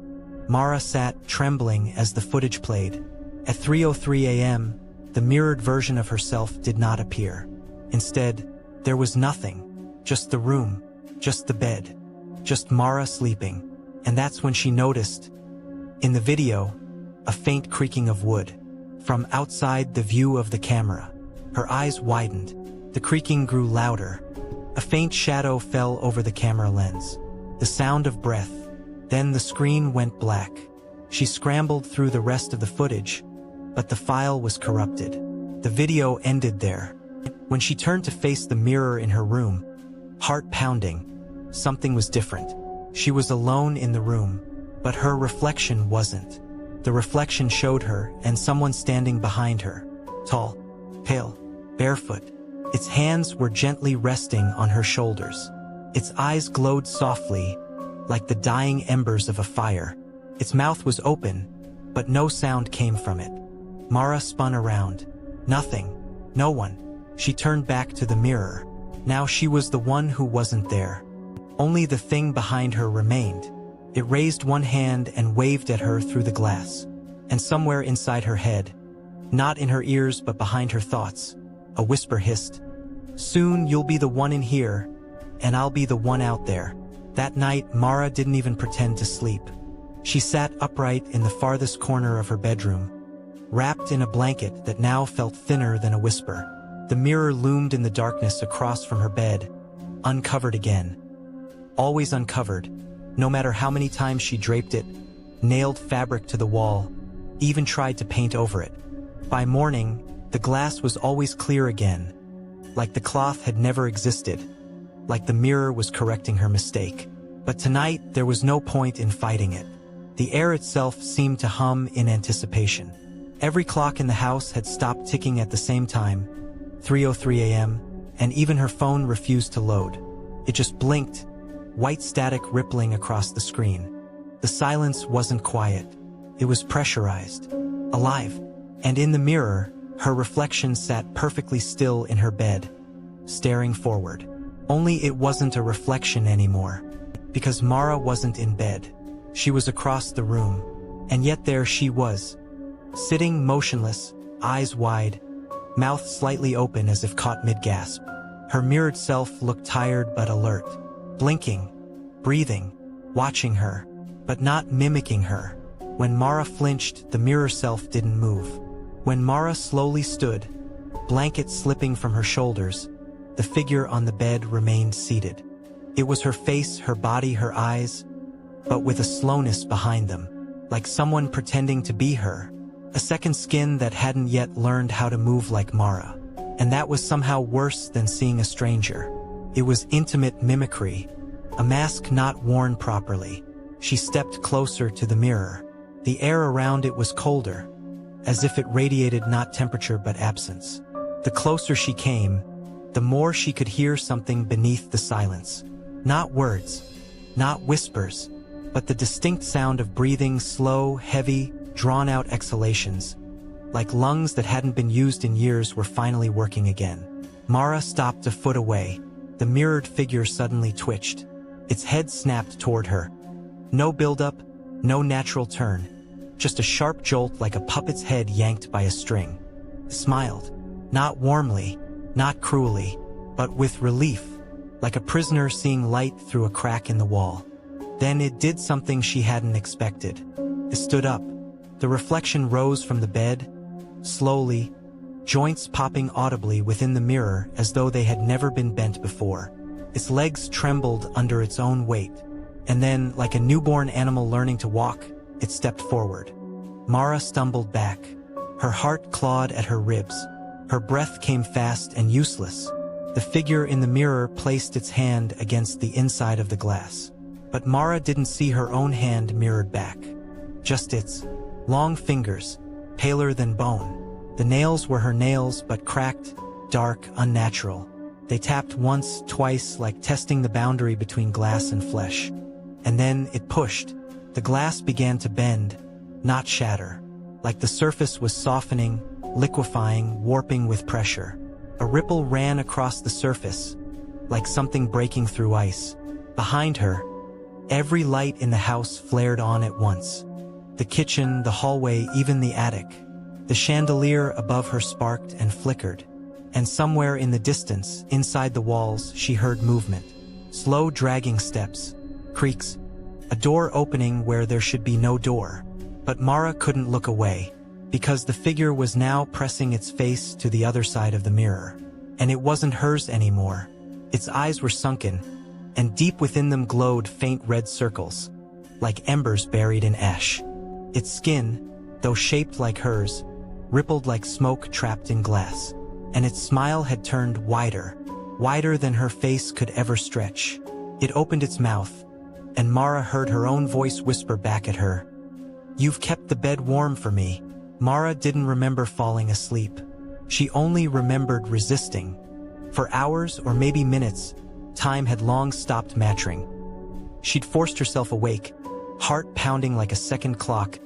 Mara sat trembling as the footage played. At 3:03 a.m., the mirrored version of herself did not appear. Instead, there was nothing, just the room, just the bed, just Mara sleeping. And that's when she noticed, in the video, a faint creaking of wood. From outside the view of the camera, her eyes widened. The creaking grew louder. A faint shadow fell over the camera lens. The sound of breath. Then the screen went black. She scrambled through the rest of the footage, but the file was corrupted. The video ended there. When she turned to face the mirror in her room, heart pounding, something was different. She was alone in the room, but her reflection wasn't. The reflection showed her and someone standing behind her, tall, pale, barefoot. Its hands were gently resting on her shoulders. Its eyes glowed softly, like the dying embers of a fire. Its mouth was open, but no sound came from it. Mara spun around. Nothing. No one. She turned back to the mirror. Now she was the one who wasn't there. Only the thing behind her remained. It raised one hand and waved at her through the glass. And somewhere inside her head, not in her ears but behind her thoughts, a whisper hissed. "Soon you'll be the one in here, and I'll be the one out there." That night, Mara didn't even pretend to sleep. She sat upright in the farthest corner of her bedroom, wrapped in a blanket that now felt thinner than a whisper. The mirror loomed in the darkness across from her bed, uncovered again. Always uncovered, no matter how many times she draped it, nailed fabric to the wall, even tried to paint over it. By morning, the glass was always clear again, like the cloth had never existed, like the mirror was correcting her mistake. But tonight, there was no point in fighting it. The air itself seemed to hum in anticipation. Every clock in the house had stopped ticking at the same time, 3:03 a.m., and even her phone refused to load. It just blinked, white static rippling across the screen. The silence wasn't quiet. It was pressurized, alive. And in the mirror, her reflection sat perfectly still in her bed, staring forward. Only it wasn't a reflection anymore, because Mara wasn't in bed. She was across the room, and yet there she was, sitting motionless, eyes wide, mouth slightly open as if caught mid-gasp. Her mirrored self looked tired but alert, blinking, breathing, watching her, but not mimicking her. When Mara flinched, the mirror self didn't move. When Mara slowly stood, blanket slipping from her shoulders, the figure on the bed remained seated. It was her face, her body, her eyes, but with a slowness behind them, like someone pretending to be her. A second skin that hadn't yet learned how to move like Mara. And that was somehow worse than seeing a stranger. It was intimate mimicry, a mask not worn properly. She stepped closer to the mirror. The air around it was colder, as if it radiated not temperature but absence. The closer she came, the more she could hear something beneath the silence. Not words, not whispers, but the distinct sound of breathing, slow, heavy, drawn-out exhalations, like lungs that hadn't been used in years were finally working again. Mara stopped a foot away. The mirrored figure suddenly twitched. Its head snapped toward her. No build-up, no natural turn, just a sharp jolt like a puppet's head yanked by a string. It smiled, not warmly, not cruelly, but with relief, like a prisoner seeing light through a crack in the wall. Then it did something she hadn't expected. It stood up. The reflection rose from the bed, slowly, joints popping audibly within the mirror as though they had never been bent before. Its legs trembled under its own weight, and then, like a newborn animal learning to walk, it stepped forward. Mara stumbled back. Her heart clawed at her ribs. Her breath came fast and useless. The figure in the mirror placed its hand against the inside of the glass. But Mara didn't see her own hand mirrored back. Just its long fingers, paler than bone. The nails were her nails, but cracked, dark, unnatural. They tapped once, twice, like testing the boundary between glass and flesh. And then it pushed. The glass began to bend, not shatter. Like the surface was softening, liquefying, warping with pressure. A ripple ran across the surface, like something breaking through ice. Behind her, every light in the house flared on at once. The kitchen, the hallway, even the attic. The chandelier above her sparked and flickered. And somewhere in the distance, inside the walls, she heard movement. Slow dragging steps, creaks, a door opening where there should be no door. But Mara couldn't look away, because the figure was now pressing its face to the other side of the mirror. And it wasn't hers anymore. Its eyes were sunken, and deep within them glowed faint red circles, like embers buried in ash. Its skin, though shaped like hers, rippled like smoke trapped in glass. And its smile had turned wider, wider than her face could ever stretch. It opened its mouth, and Mara heard her own voice whisper back at her, "You've kept the bed warm for me." Mara didn't remember falling asleep. She only remembered resisting. For hours or maybe minutes, time had long stopped mattering. She'd forced herself awake, heart pounding like a second clock,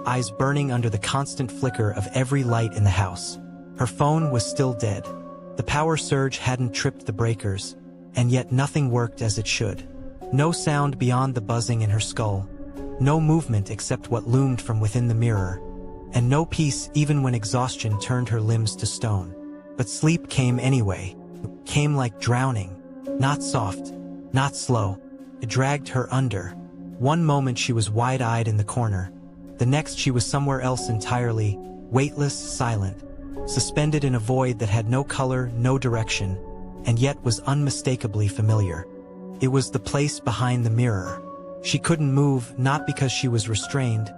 eyes burning under the constant flicker of every light in the house. Her phone was still dead. The power surge hadn't tripped the breakers, and yet nothing worked as it should. No sound beyond the buzzing in her skull. No movement except what loomed from within the mirror. And no peace even when exhaustion turned her limbs to stone. But sleep came anyway. Came like drowning. Not soft, not slow. It dragged her under. One moment she was wide-eyed in the corner. The next she was somewhere else entirely, weightless, silent, suspended in a void that had no color, no direction, and yet was unmistakably familiar. It was the place behind the mirror. She couldn't move, not because she was restrained,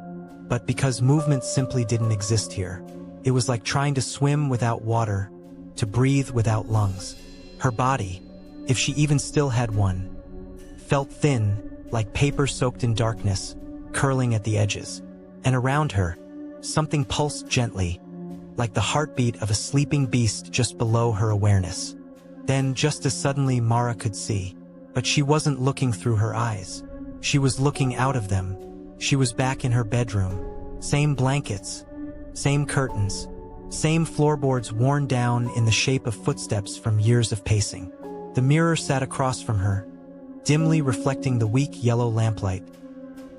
but because movement simply didn't exist here. It was like trying to swim without water, to breathe without lungs. Her body, if she even still had one, felt thin, like paper soaked in darkness, curling at the edges. And around her, something pulsed gently, like the heartbeat of a sleeping beast just below her awareness. Then, just as suddenly, Mara could see. But she wasn't looking through her eyes. She was looking out of them. She was back in her bedroom. Same blankets, same curtains, same floorboards worn down in the shape of footsteps from years of pacing. The mirror sat across from her, dimly reflecting the weak yellow lamplight.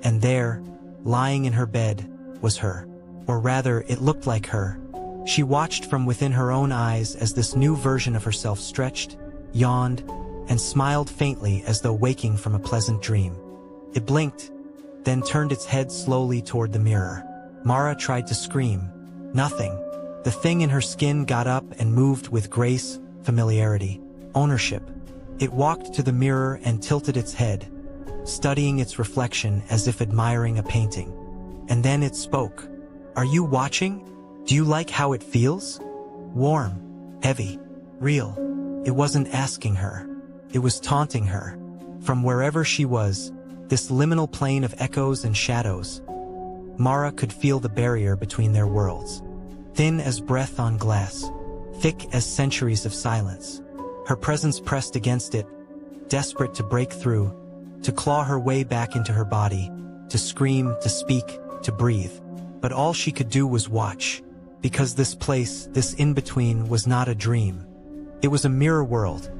And there, lying in her bed, was her. Or rather, it looked like her. She watched from within her own eyes as this new version of herself stretched, yawned, and smiled faintly as though waking from a pleasant dream. It blinked, then turned its head slowly toward the mirror. Mara tried to scream. Nothing. The thing in her skin got up and moved with grace, familiarity, ownership. It walked to the mirror and tilted its head, studying its reflection as if admiring a painting. And then it spoke. "Are you watching? Do you like how it feels? Warm, heavy, real." It wasn't asking her. It was taunting her. From wherever she was, this liminal plane of echoes and shadows, Mara could feel the barrier between their worlds. Thin as breath on glass, thick as centuries of silence. Her presence pressed against it, desperate to break through, to claw her way back into her body, to scream, to speak, to breathe. But all she could do was watch, because this place, this in-between, was not a dream. It was a mirror world,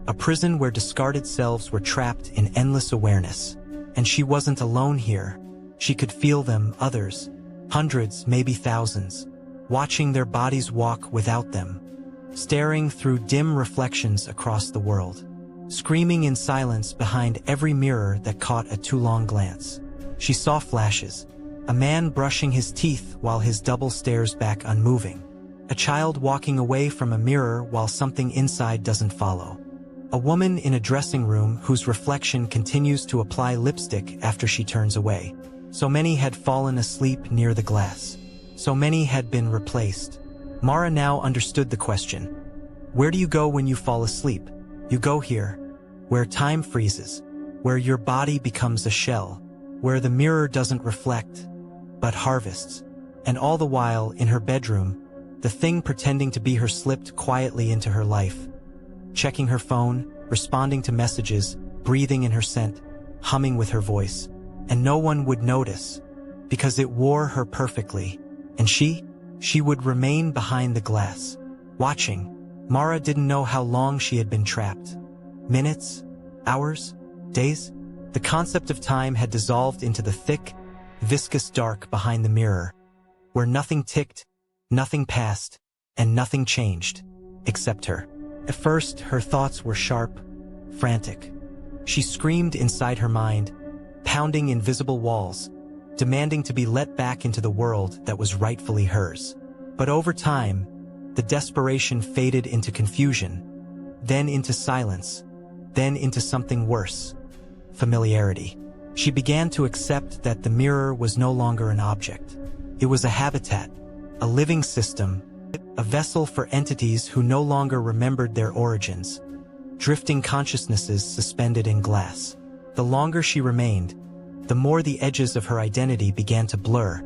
a prison where discarded selves were trapped in endless awareness. And she wasn't alone here. She could feel them, others, hundreds, maybe thousands, watching their bodies walk without them, staring through dim reflections across the world, screaming in silence behind every mirror that caught a too long glance. She saw flashes, a man brushing his teeth while his double stares back unmoving, a child walking away from a mirror while something inside doesn't follow, a woman in a dressing room whose reflection continues to apply lipstick after she turns away. So many had fallen asleep near the glass. So many had been replaced. Mara now understood the question. Where do you go when you fall asleep? You go here, where time freezes, where your body becomes a shell, where the mirror doesn't reflect, but harvests. And all the while, in her bedroom, the thing pretending to be her slipped quietly into her life, checking her phone, responding to messages, breathing in her scent, humming with her voice. And no one would notice, because it wore her perfectly. And she would remain behind the glass, watching. Mara didn't know how long she had been trapped. Minutes? Hours? Days? The concept of time had dissolved into the thick, viscous dark behind the mirror, where nothing ticked, nothing passed, and nothing changed, except her. At first, her thoughts were sharp, frantic. She screamed inside her mind, pounding invisible walls, demanding to be let back into the world that was rightfully hers. But over time, the desperation faded into confusion, then into silence, then into something worse, familiarity. She began to accept that the mirror was no longer an object. It was a habitat, a living system, a vessel for entities who no longer remembered their origins, drifting consciousnesses suspended in glass. The longer she remained, the more the edges of her identity began to blur,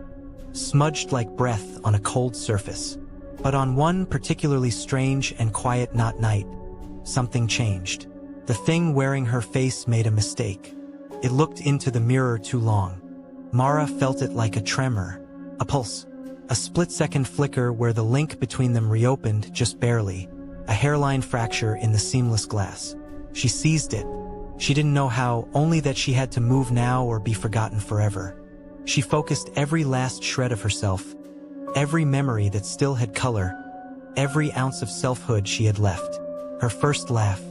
smudged like breath on a cold surface. But on one particularly strange and quiet night, something changed. The thing wearing her face made a mistake. It looked into the mirror too long. Mara felt it like a tremor, a pulse, a split-second flicker where the link between them reopened just barely, a hairline fracture in the seamless glass. She seized it. She didn't know how, only that she had to move now or be forgotten forever. She focused every last shred of herself, every memory that still had color, every ounce of selfhood she had left. Her first laugh,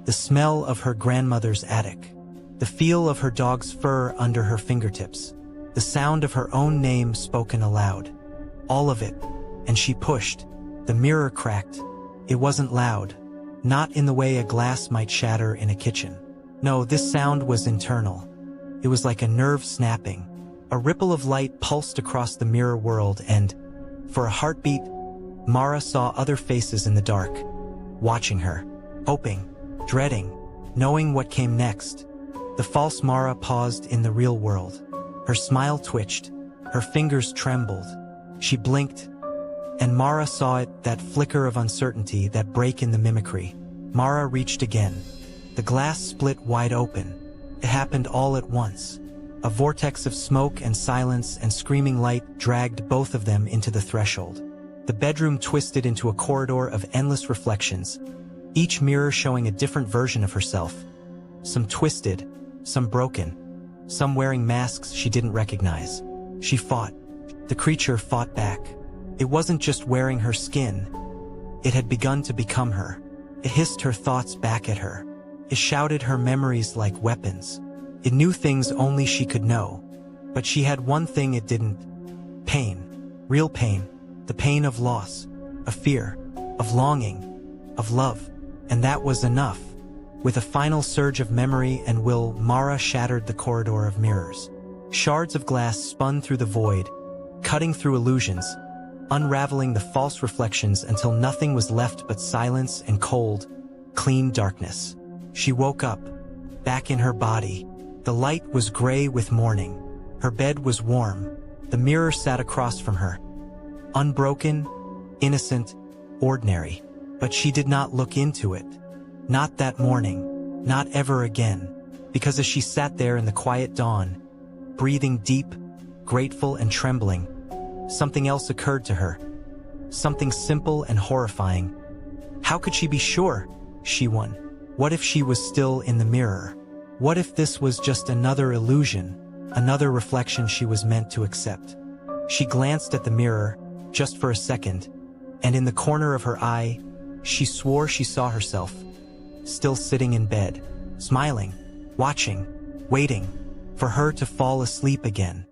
the smell of her grandmother's attic, the feel of her dog's fur under her fingertips, the sound of her own name spoken aloud. All of it, and she pushed. The mirror cracked. It wasn't loud, not in the way a glass might shatter in a kitchen. No, this sound was internal. It was like a nerve snapping. A ripple of light pulsed across the mirror world and, for a heartbeat, Mara saw other faces in the dark, watching her, hoping, dreading, knowing what came next. The false Mara paused in the real world. Her smile twitched, her fingers trembled. She blinked, and Mara saw it, that flicker of uncertainty, that break in the mimicry. Mara reached again. The glass split wide open. It happened all at once. A vortex of smoke and silence and screaming light dragged both of them into the threshold. The bedroom twisted into a corridor of endless reflections, each mirror showing a different version of herself. Some twisted, some broken, some wearing masks she didn't recognize. She fought. The creature fought back. It wasn't just wearing her skin. It had begun to become her. It hissed her thoughts back at her. It shouted her memories like weapons. It knew things only she could know. But she had one thing it didn't. Pain. Real pain. The pain of loss, of fear, of longing, of love. And that was enough. With a final surge of memory and will, Mara shattered the corridor of mirrors. Shards of glass spun through the void, cutting through illusions, unraveling the false reflections until nothing was left but silence and cold, clean darkness. She woke up, back in her body. The light was gray with morning. Her bed was warm. The mirror sat across from her. Unbroken, innocent, ordinary. But she did not look into it. Not that morning. Not ever again. Because as she sat there in the quiet dawn, breathing deep, grateful and trembling, something else occurred to her. Something simple and horrifying. How could she be sure? She won. What if she was still in the mirror? What if this was just another illusion, another reflection she was meant to accept? She glanced at the mirror, just for a second, and in the corner of her eye, she swore she saw herself, still sitting in bed, smiling, watching, waiting, for her to fall asleep again.